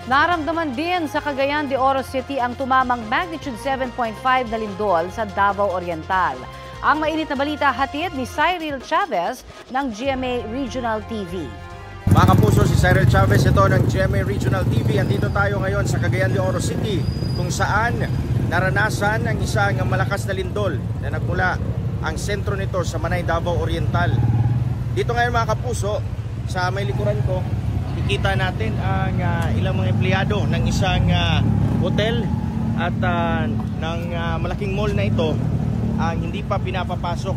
Naramdaman din sa Cagayan de Oro City ang tumamang magnitude 7.5 na lindol sa Davao Oriental. Ang mainit na balita hatid ni Cyril Chavez ng GMA Regional TV. Mga kapuso, si Cyril Chavez ito ng GMA Regional TV. Andito tayo ngayon sa Cagayan de Oro City kung saan naranasan ang isang malakas na lindol na nagmula ang sentro nito sa Manay, Davao Oriental. Dito ngayon mga kapuso, sa may likuran ko, kita natin ang ilang mga empleyado ng isang hotel at ng malaking mall na ito ang hindi pa pinapapasok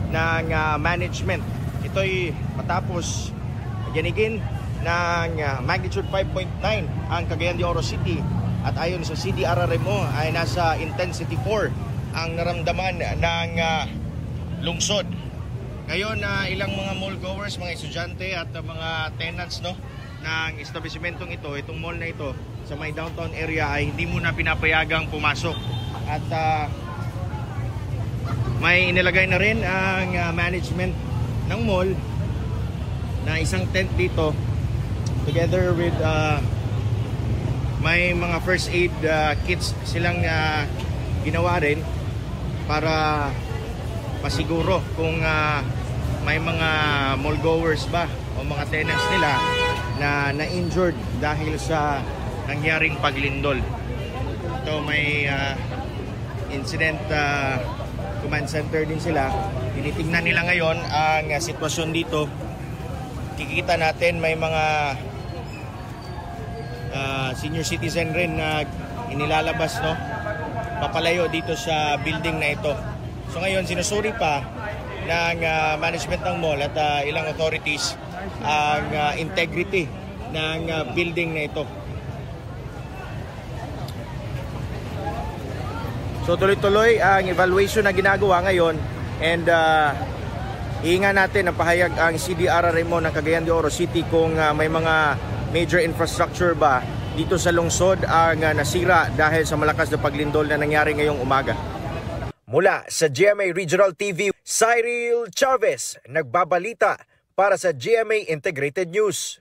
ng management. Ito'y matapos ganigin ng magnitude 5.9 ang Cagayan de Oro City at ayon sa CDRRMO ay nasa intensity 4 ang naramdaman ng lungsod. Ngayon ilang mga mall goers, mga estudyante at mga tenants ng establishmentong ito, itong mall na ito sa may downtown area ay hindi muna pinapayagang pumasok at may inilagay na rin ang management ng mall na isang tent dito together with may mga first aid kits silang ginawa rin para pasiguro kung may mga mall goers ba o mga tenants nila na na-injured dahil sa nangyaring paglindol. Ito may incident command center din sila. Tinitingnan nila ngayon ang sitwasyon dito. Kikita natin may mga senior citizen rin na inilalabas papalayo dito sa building na ito. So ngayon sinusuri pa ng management ng mall at ilang authorities ang integrity ng building na ito. So tuloy-tuloy ang evaluation na ginagawa ngayon and hihinga natin ang pahayag ang CDRRMO ng Cagayan de Oro City kung may mga major infrastructure ba dito sa lungsod ang nasira dahil sa malakas na paglindol na nangyari ngayong umaga. Mula sa GMA Regional TV, Cyril Chavez nagbabalita para sa GMA Integrated News.